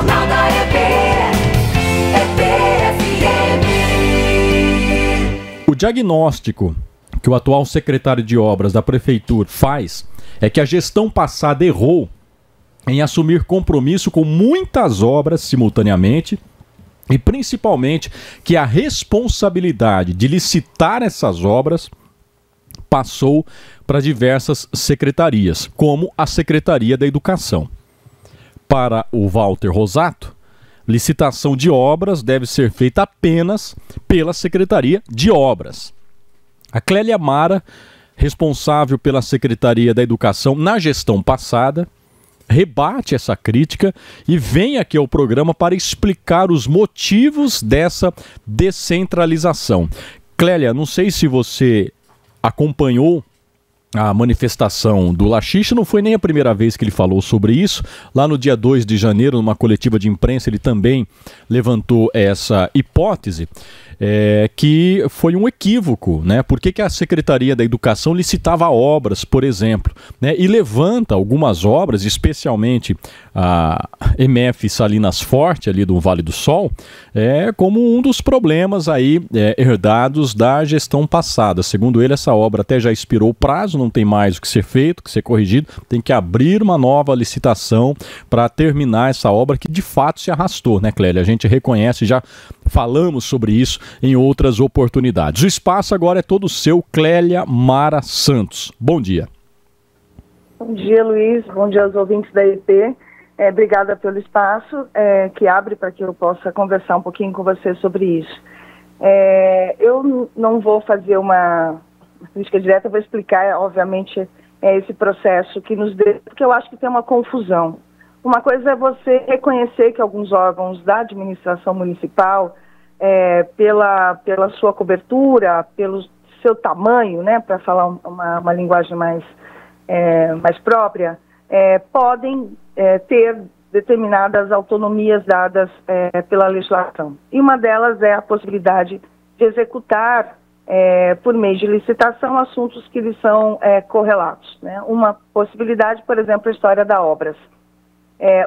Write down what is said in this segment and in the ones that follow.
Jornal da EP-FM. O diagnóstico que o atual secretário de obras da prefeitura faz é que a gestão passada errou em assumir compromisso com muitas obras simultaneamente e principalmente que a responsabilidade de licitar essas obras passou para diversas secretarias, como a Secretaria da Educação. Para o Walter Rosato, licitação de obras deve ser feita apenas pela Secretaria de Obras. A Clélia Mara, responsável pela Secretaria da Educação na gestão passada, rebate essa crítica e vem aqui ao programa para explicar os motivos dessa descentralização. Clélia, não sei se você acompanhou a manifestação do Lachiche, não foi nem a primeira vez que ele falou sobre isso. Lá no dia 2 de janeiro, numa coletiva de imprensa, ele também levantou essa hipótese, que foi um equívoco, né? Por que a Secretaria da Educação licitava obras, por exemplo, né? E levanta algumas obras, especialmente a MF Salinas Forte, ali do Vale do Sol, como um dos problemas aí herdados da gestão passada. Segundo ele, essa obra até já expirou o prazo, não tem mais o que ser feito, o que ser corrigido, tem que abrir uma nova licitação para terminar essa obra que de fato se arrastou, né, Clélia? A gente reconhece, já falamos sobre isso em outras oportunidades. O espaço agora é todo seu, Clélia Mara Santos. Bom dia. Bom dia, Luiz. Bom dia aos ouvintes da EP. Obrigada pelo espaço que abre para que eu possa conversar um pouquinho com você sobre isso. Eu não vou fazer uma crítica direta, vou explicar, obviamente, esse processo que nos deu, porque eu acho que tem uma confusão. Uma coisa é você reconhecer que alguns órgãos da administração municipal, pela sua cobertura, pelo seu tamanho, né, para falar uma linguagem mais própria, podem ter determinadas autonomias dadas pela legislação. E uma delas é a possibilidade de executar, por meio de licitação, assuntos que lhes são correlatos, né? Uma possibilidade, por exemplo, a história da obras.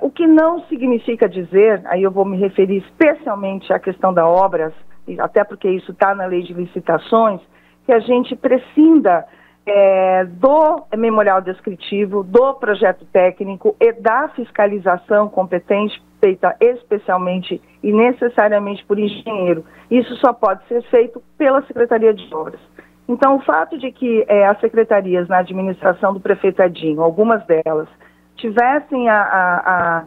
O que não significa dizer, aí eu vou me referir especialmente à questão da obras, até porque isso está na lei de licitações, que a gente prescinda do memorial descritivo, do projeto técnico e da fiscalização competente feita especialmente e necessariamente por engenheiro. Isso só pode ser feito pela Secretaria de Obras. Então, o fato de que as secretarias na administração do prefeito Edinho, algumas delas, tivessem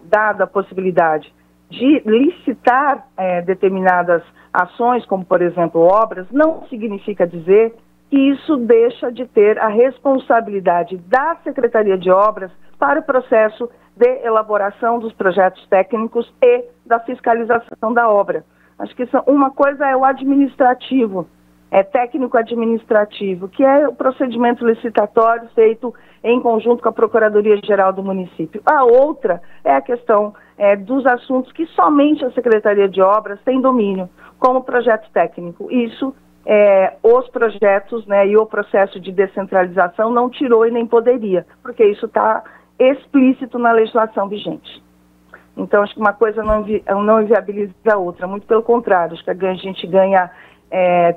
dado a possibilidade de licitar determinadas ações, como, por exemplo, obras, não significa dizer que isso deixa de ter a responsabilidade da Secretaria de Obras para o processo de elaboração dos projetos técnicos e da fiscalização da obra. Acho que uma coisa é o administrativo, técnico-administrativo, que é o procedimento licitatório feito em conjunto com a Procuradoria-Geral do município. A outra é a questão dos assuntos que somente a Secretaria de Obras tem domínio, como projeto técnico. Isso, os projetos, né, e o processo de descentralização não tirou e nem poderia, porque isso está explícito na legislação vigente. Então, acho que uma coisa não inviabiliza a outra, muito pelo contrário, acho que a gente ganha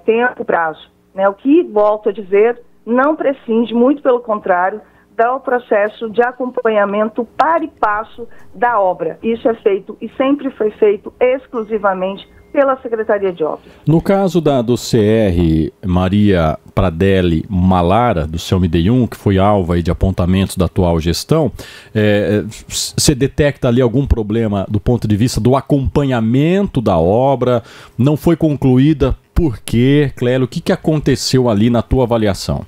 tempo e prazo, né? O que, volto a dizer, não prescinde, muito pelo contrário, do processo de acompanhamento par e passo da obra. Isso é feito e sempre foi feito exclusivamente pela Secretaria de Obras. No caso do CR Maria Pradelli Malara, do CELMIDEI-1, que foi alvo aí de apontamentos da atual gestão, você detecta ali algum problema do ponto de vista do acompanhamento da obra? Não foi concluída? Por quê, Clélia? O que aconteceu ali na tua avaliação?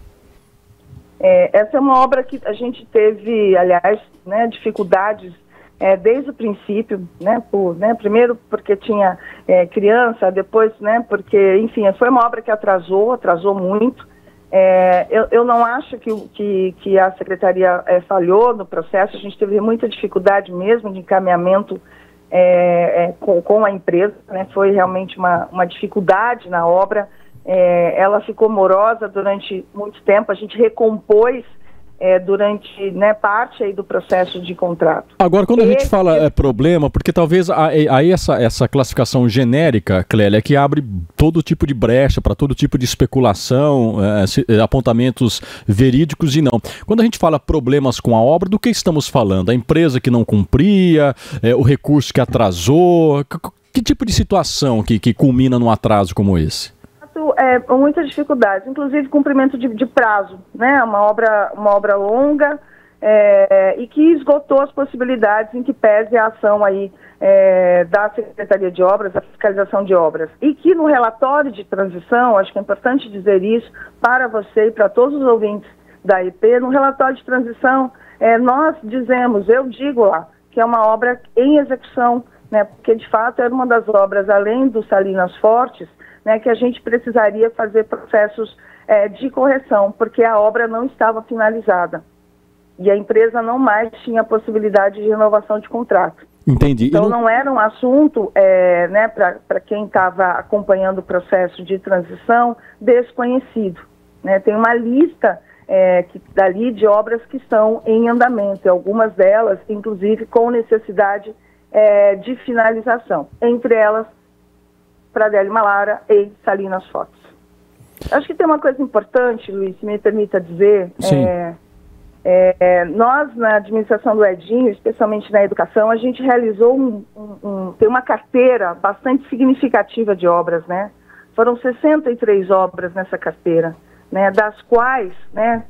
Essa é uma obra que a gente teve, aliás, né, dificuldades desde o princípio, né, primeiro porque tinha criança, depois, né, porque, enfim, foi uma obra que atrasou muito. Eu não acho que a Secretaria falhou no processo, a gente teve muita dificuldade mesmo de encaminhamento com a empresa, né, foi realmente uma dificuldade na obra. Ela ficou morosa durante muito tempo, a gente recompôs durante, né, parte aí do processo de contrato. Agora, quando a gente fala problema, porque talvez aí essa classificação genérica, Clélia, é que abre todo tipo de brecha para todo tipo de especulação, apontamentos verídicos e não. Quando a gente fala problemas com a obra, do que estamos falando? A empresa que não cumpria, o recurso que atrasou, que tipo de situação que culmina num atraso como esse? Muitas dificuldades, inclusive cumprimento de prazo, né? Uma obra longa e que esgotou as possibilidades em que pese a ação aí da Secretaria de Obras, a fiscalização de obras. E que no relatório de transição, acho que é importante dizer isso para você e para todos os ouvintes da IP, no relatório de transição, nós dizemos, eu digo lá, que é uma obra em execução, né? Porque de fato era uma das obras, além do Salinas Fortes, né, que a gente precisaria fazer processos de correção, porque a obra não estava finalizada. E a empresa não mais tinha possibilidade de renovação de contrato. Entendi. Então não era um assunto, né, para quem estava acompanhando o processo de transição, desconhecido. Né? Tem uma lista dali de obras que estão em andamento, e algumas delas, inclusive, com necessidade de finalização. Entre elas, Pradelle Malara e Salinas Fortes. Acho que tem uma coisa importante, Luiz, se me permita dizer. Nós, na administração do Edinho, especialmente na educação, a gente realizou tem uma carteira bastante significativa de obras, né? Foram 63 obras nessa carteira, né? Das quais, né,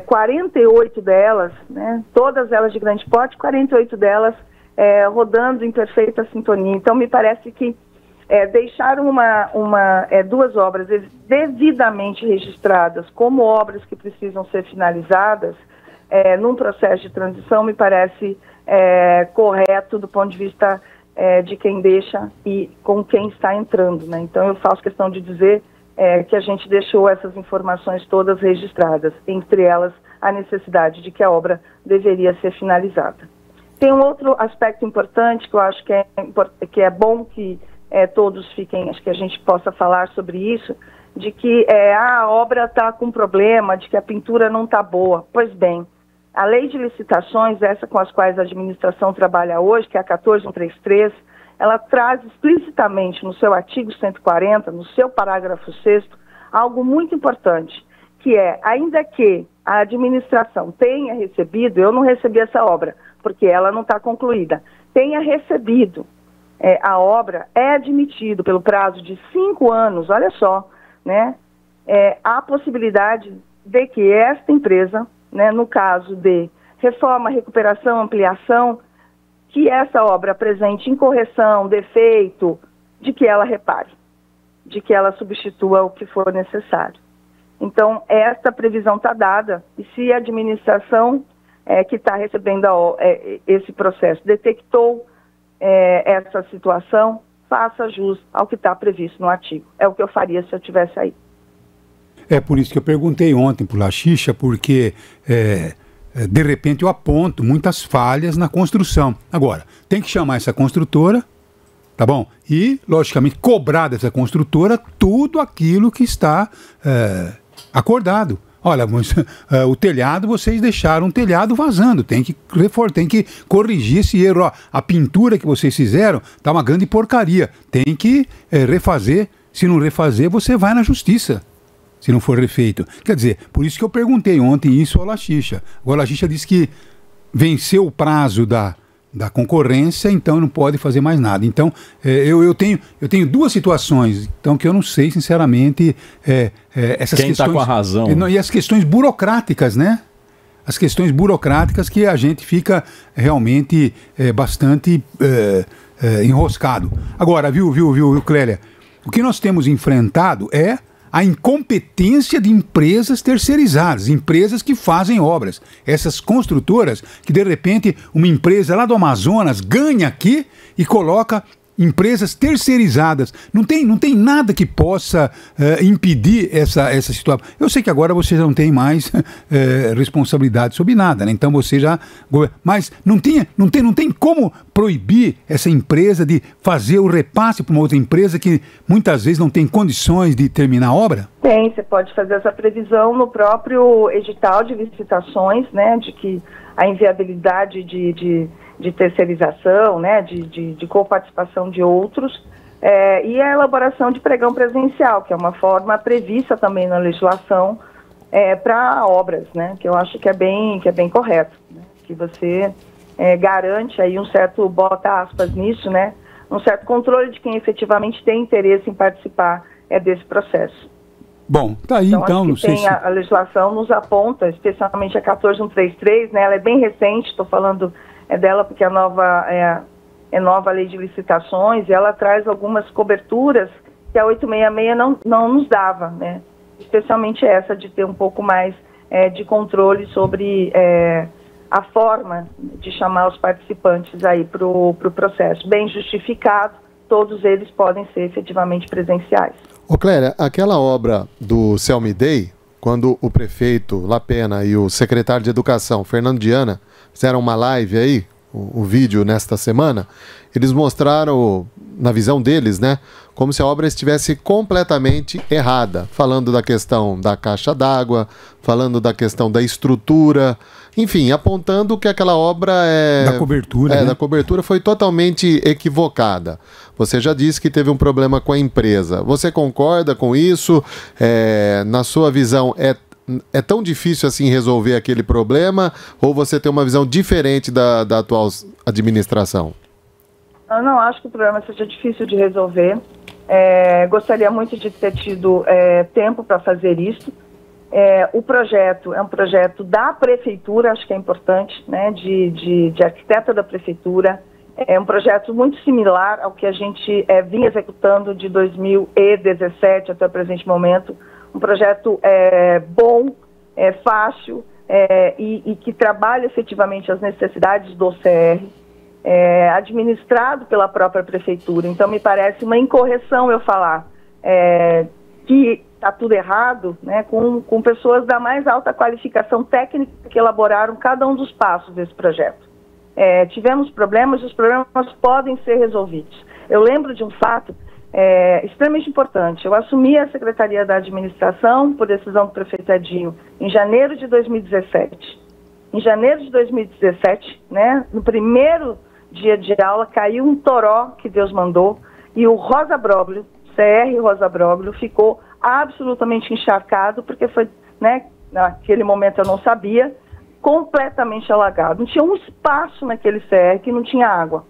48 delas, né, todas elas de grande porte, 48 delas rodando em perfeita sintonia. Então, me parece que deixaram duas obras devidamente registradas como obras que precisam ser finalizadas num processo de transição, me parece correto do ponto de vista de quem deixa e com quem está entrando, né? Então eu faço questão de dizer que a gente deixou essas informações todas registradas, entre elas a necessidade de que a obra deveria ser finalizada. Tem um outro aspecto importante que eu acho que é bom que todos fiquem, acho que a gente possa falar sobre isso, de que a obra está com problema, de que a pintura não está boa. Pois bem, a lei de licitações, essa com as quais a administração trabalha hoje, que é a 14133, ela traz explicitamente no seu artigo 140, no seu parágrafo 6º, algo muito importante, que ainda que a administração tenha recebido, eu não recebi essa obra, porque ela não está concluída, tenha recebido a obra, é admitido pelo prazo de 5 anos, olha só, né, a possibilidade de que esta empresa, né, no caso de reforma, recuperação, ampliação, que essa obra apresente incorreção, defeito, de que ela repare, de que ela substitua o que for necessário. Então, esta previsão está dada, e se a administração que está recebendo esse processo detectou essa situação, faça jus ao que está previsto no artigo. É o que eu faria se eu estivesse aí. É por isso que eu perguntei ontem para o Lachicha, porque de repente eu aponto muitas falhas na construção. Agora, tem que chamar essa construtora, tá bom? E, logicamente, cobrar dessa construtora tudo aquilo que está acordado. Olha, o telhado, vocês deixaram o telhado vazando, tem que corrigir esse erro. Ó, a pintura que vocês fizeram tá uma grande porcaria, tem que refazer. Se não refazer, você vai na justiça, se não for refeito. Quer dizer, por isso que eu perguntei ontem isso ao Lachicha. Agora o Lachicha disse que venceu o prazo da concorrência, então não pode fazer mais nada. Então, eu tenho duas situações, então, que eu não sei, sinceramente, essas quem questões... está com a razão. E as questões burocráticas, né? As questões burocráticas que a gente fica realmente bastante enroscado. Agora, viu, Clélia? O que nós temos enfrentado é a incompetência de empresas terceirizadas, empresas que fazem obras. Essas construtoras que, de repente, uma empresa lá do Amazonas ganha aqui e coloca empresas terceirizadas. Não tem nada que possa impedir essa situação. Eu sei que agora você não tem mais responsabilidade sobre nada, né? Então você já... Mas não tem como proibir essa empresa de fazer o repasse para uma outra empresa que muitas vezes não tem condições de terminar a obra? Tem, você pode fazer essa previsão no próprio edital de licitações, né, de que a inviabilidade de terceirização, né, de coparticipação de outros, e a elaboração de pregão presencial, que é uma forma prevista também na legislação para obras, né, que eu acho que é bem correto, né, que você garante aí um certo, bota aspas nisso, né, um certo controle de quem efetivamente tem interesse em participar desse processo. Bom, tá aí então, não sei se... A legislação nos aponta, especialmente a 14133, né, ela é bem recente, estou falando dela porque a nova lei de licitações, e ela traz algumas coberturas que a 866 não nos dava, né, especialmente essa de ter um pouco mais de controle sobre a forma de chamar os participantes aí para o processo. Bem justificado, todos eles podem ser efetivamente presenciais. Ô Clélia, aquela obra do Celmidei, quando o prefeito Lapena e o secretário de Educação, Fernando Diana, fizeram uma live aí, o vídeo nesta semana, eles mostraram, na visão deles, né, como se a obra estivesse completamente errada, falando da questão da caixa d'água, falando da questão da estrutura, enfim, apontando que aquela obra da cobertura, né? Da cobertura foi totalmente equivocada. Você já disse que teve um problema com a empresa. Você concorda com isso? Na sua visão, é tão difícil assim resolver aquele problema? Ou você tem uma visão diferente da atual administração? Eu não acho que o problema seja difícil de resolver. Gostaria muito de ter tido tempo para fazer isso. O projeto é um projeto da prefeitura, acho que é importante, né, de arquiteta da prefeitura. É um projeto muito similar ao que a gente vinha executando de 2017 até o presente momento. Um projeto bom, fácil e que trabalha efetivamente as necessidades do CR, administrado pela própria prefeitura. Então, me parece uma incorreção eu falar que está tudo errado, né, com pessoas da mais alta qualificação técnica que elaboraram cada um dos passos desse projeto. Tivemos problemas e os problemas podem ser resolvidos. Eu lembro de um fato extremamente importante. Eu assumi a Secretaria da Administração por decisão do prefeito Edinho em janeiro de 2017. Em janeiro de 2017, né, no primeiro dia de aula, caiu um toró que Deus mandou e o Rosa Bróglio, CR Rosa Bróglio, ficou absolutamente encharcado, porque foi, né, naquele momento eu não sabia, completamente alagado. Não tinha um espaço naquele CR que não tinha água.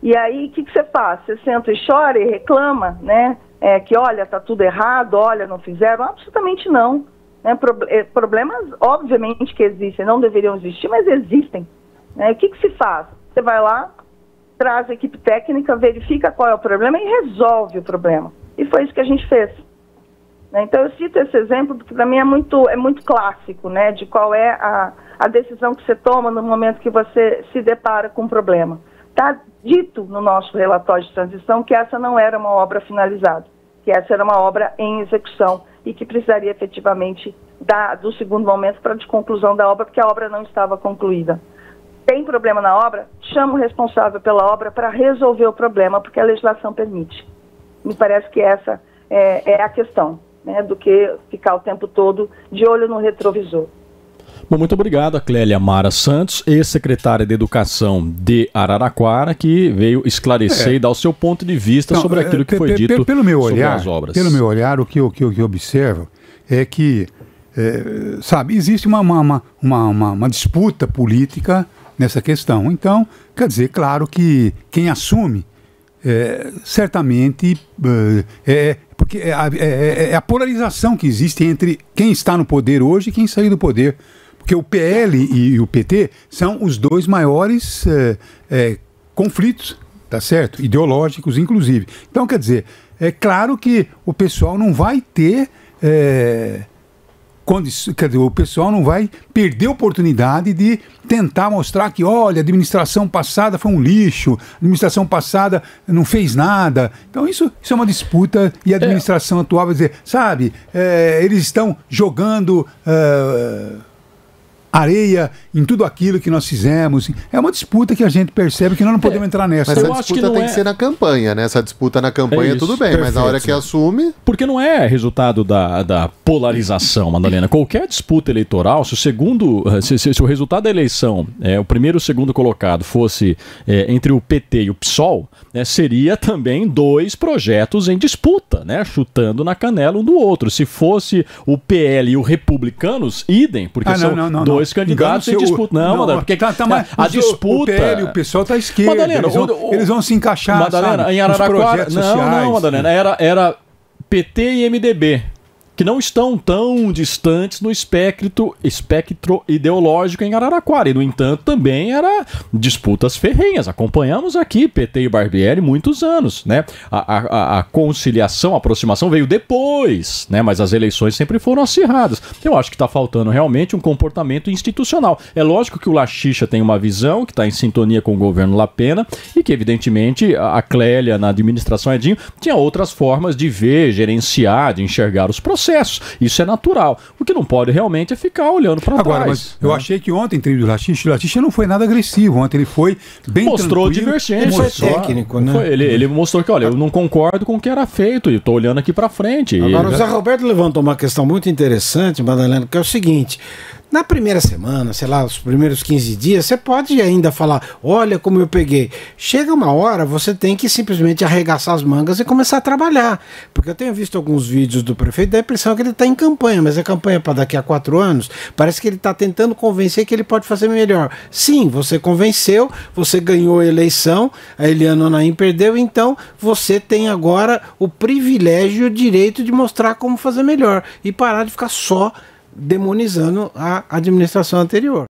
E aí, o que você faz? Você senta e chora e reclama, né, que olha, está tudo errado, olha, não fizeram? Absolutamente não. Né? Problemas, obviamente, que existem, não deveriam existir, mas existem. Né? O que se faz? Você vai lá, traz a equipe técnica, verifica qual é o problema e resolve o problema. E foi isso que a gente fez. Então, eu cito esse exemplo porque, para mim, é muito clássico, né, de qual é a decisão que você toma no momento que você se depara com um problema. Está dito no nosso relatório de transição que essa não era uma obra finalizada, que essa era uma obra em execução e que precisaria efetivamente do segundo momento para a conclusão da obra, porque a obra não estava concluída. Tem problema na obra? Chama o responsável pela obra para resolver o problema, porque a legislação permite. Me parece que essa é a questão, né, do que ficar o tempo todo de olho no retrovisor. Bom, muito obrigado a Clélia Mara Santos, ex-secretária de Educação de Araraquara, que veio esclarecer e dar o seu ponto de vista sobre aquilo que foi dito sobre as obras. Pelo meu olhar, o que eu observo é que, sabe, existe uma disputa política nessa questão. Então, quer dizer, claro que quem assume, certamente, porque é a polarização que existe entre quem está no poder hoje e quem saiu do poder. Porque o PL e o PT são os dois maiores conflitos, tá certo? Ideológicos, inclusive. Então, quer dizer, é claro que o pessoal não vai ter quer dizer, o pessoal não vai perder a oportunidade de tentar mostrar que, olha, a administração passada foi um lixo, a administração passada não fez nada. Então isso é uma disputa e a administração atual vai dizer, sabe, eles estão jogando areia em tudo aquilo que nós fizemos. É uma disputa que a gente percebe que nós não podemos entrar nessa. Mas essa disputa tem que ser na campanha, né? Essa disputa na campanha tudo bem, mas na hora que assume... Porque não é resultado da polarização, Madalena. Qualquer disputa eleitoral, se o resultado da eleição, o primeiro e o segundo colocado fosse entre o PT e o PSOL, seria também 2 projetos em disputa, né? Chutando na canela um do outro. Se fosse o PL e o Republicanos, idem, porque são dois candidatos em disputa. Madalena, porque a disputa... O PL e o pessoal está à esquerda. Madalena, eles vão se encaixar, Madalena, sabe, em Araraquara, nos projetos sociais. Não, Madalena, era PT e MDB, que não estão tão distantes no espectro ideológico em Araraquara. E, no entanto, também era disputas ferrenhas. Acompanhamos aqui PT e Barbieri muitos anos, né? A conciliação, a aproximação veio depois, né? Mas as eleições sempre foram acirradas. Eu acho que está faltando realmente um comportamento institucional. É lógico que o Lachicha tem uma visão que está em sintonia com o governo Lapena e que, evidentemente, a Clélia, na administração Edinho, tinha outras formas de ver, gerenciar, de enxergar os processos. Isso é natural. O que não pode realmente é ficar olhando para trás. Agora, mas eu achei que ontem teve o Lachicha não foi nada agressivo. Ontem ele foi bem mostrou divergência. Ele foi técnico, né? Ele mostrou que, olha, eu não concordo com o que era feito e estou olhando aqui para frente. Agora, o Zé Roberto levantou uma questão muito interessante, Madalena, que é o seguinte... Na primeira semana, sei lá, os primeiros 15 dias, você pode ainda falar, olha como eu peguei. Chega uma hora, você tem que simplesmente arregaçar as mangas e começar a trabalhar. Porque eu tenho visto alguns vídeos do prefeito, dá a impressão que ele está em campanha, mas é campanha para daqui a 4 anos. Parece que ele está tentando convencer que ele pode fazer melhor. Sim, você convenceu, você ganhou a eleição, a Eliana Naim perdeu, então você tem agora o privilégio e o direito de mostrar como fazer melhor. E parar de ficar só demonizando a administração anterior.